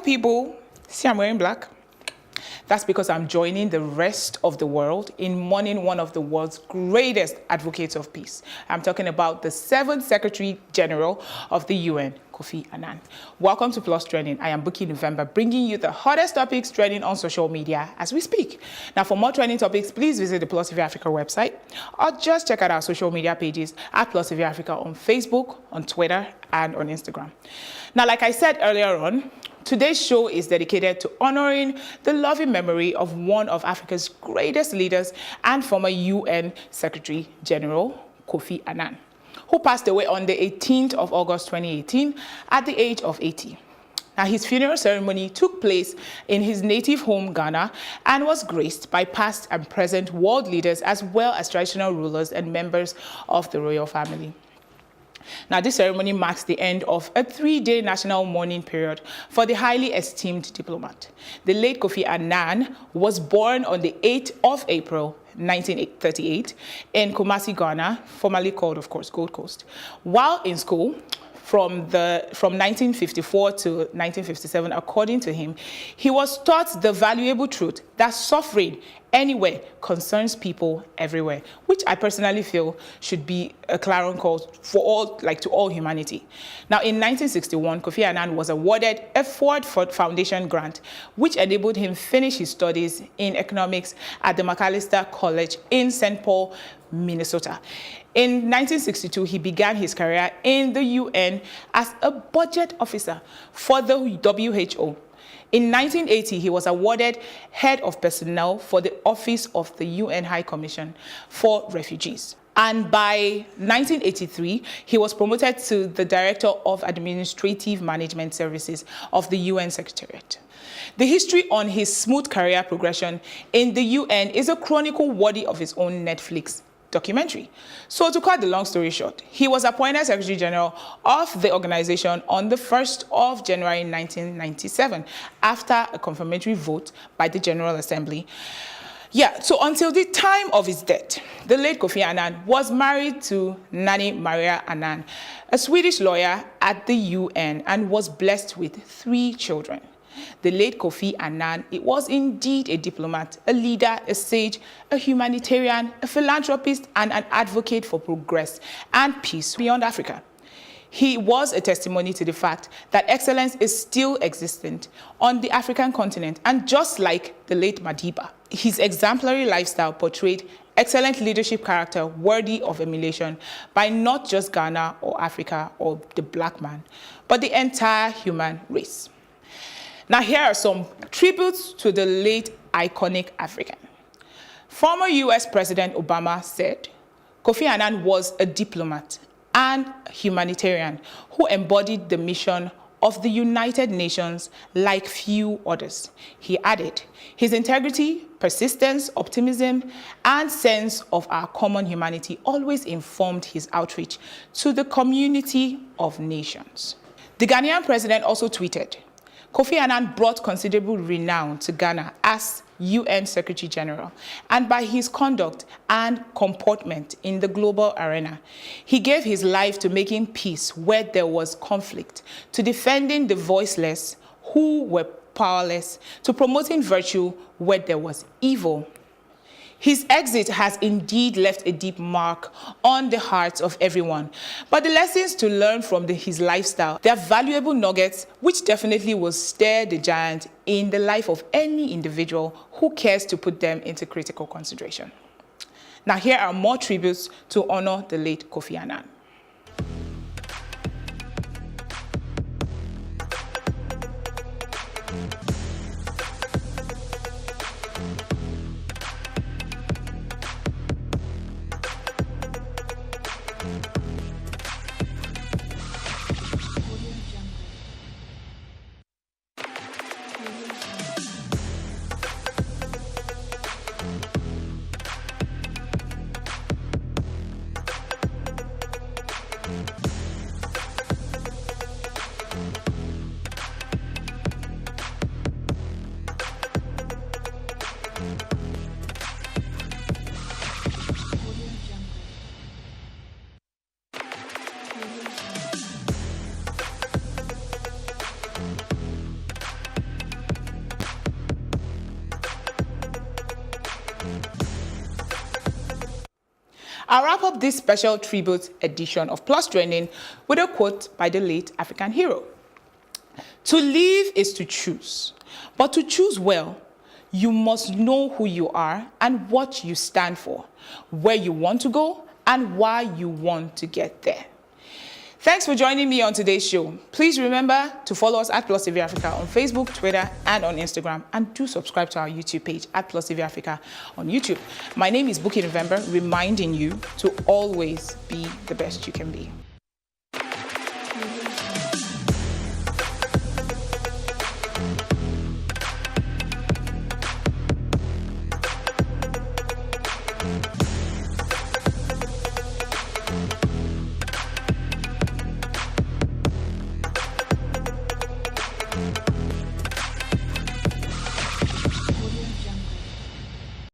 people, see I'm wearing black? That's because I'm joining the rest of the world in mourning one of the world's greatest advocates of peace. I'm talking about the 7th Secretary General of the UN, Kofi Annan. Welcome to Plus Trending. I am Buki November, bringing you the hottest topics trending on social media as we speak. Now, for more trending topics, please visit the Plus TV Africa website or just check out our social media pages at Plus TV Africa on Facebook, on Twitter, and on Instagram. Now, like I said earlier on, today's show is dedicated to honoring the loving memory of one of Africa's greatest leaders and former UN Secretary General, Kofi Annan, who passed away on the 18th of August 2018 at the age of 80. Now, his funeral ceremony took place in his native home, Ghana, and was graced by past and present world leaders as well as traditional rulers and members of the royal family. Now, this ceremony marks the end of a 3-day national mourning period for the highly esteemed diplomat. The late Kofi Annan was born on the 8th of April, 1938, in Kumasi, Ghana, formerly called, of course, Gold Coast. While in school, from 1954 to 1957, according to him, he was taught the valuable truth that suffering anywhere concerns people everywhere, which I personally feel should be a clarion call for all, to all humanity. Now, in 1961, Kofi Annan was awarded a Ford Foundation grant, which enabled him finish his studies in economics at the McAllister College in St. Paul, Minnesota. In 1962, he began his career in the UN as a budget officer for the WHO. In 1980, he was awarded Head of Personnel for the Office of the UN High Commission for Refugees. And by 1983, he was promoted to the Director of Administrative Management Services of the UN Secretariat. The history on his smooth career progression in the UN is a chronicle worthy of his own Netflix documentary. So to cut the long story short, he was appointed Secretary General of the organization on the 1st of January 1997 after a confirmatory vote by the General Assembly. So until the time of his death, the late Kofi Annan was married to Nanny Maria Annan, a Swedish lawyer at the UN, and was blessed with 3 children. The late Kofi Annan, it was indeed a diplomat, a leader, a sage, a humanitarian, a philanthropist, and an advocate for progress and peace beyond Africa. He was a testimony to the fact that excellence is still existent on the African continent, and just like the late Madiba, his exemplary lifestyle portrayed excellent leadership character worthy of emulation by not just Ghana or Africa or the black man, but the entire human race. Now, here are some tributes to the late iconic African. Former US President Obama said, Kofi Annan was a diplomat and humanitarian who embodied the mission of the United Nations like few others. He added, his integrity, persistence, optimism, and sense of our common humanity always informed his outreach to the community of nations. The Ghanaian president also tweeted, Kofi Annan brought considerable renown to Ghana as UN Secretary General, and by his conduct and comportment in the global arena, he gave his life to making peace where there was conflict, to defending the voiceless who were powerless, to promoting virtue where there was evil. His exit has indeed left a deep mark on the hearts of everyone. But the lessons to learn from his lifestyle, they are valuable nuggets which definitely will stir the giant in the life of any individual who cares to put them into critical consideration. Now, here are more tributes to honor the late Kofi Annan. I'll wrap up this special tribute edition of Plus Training with a quote by the late African hero. To live is to choose, but to choose well, you must know who you are and what you stand for, where you want to go, and why you want to get there. Thanks for joining me on today's show. Please remember to follow us at Plus TV Africa on Facebook, Twitter, and on Instagram. And do subscribe to our YouTube page at Plus TV Africa on YouTube. My name is Buki November, reminding you to always be the best you can be.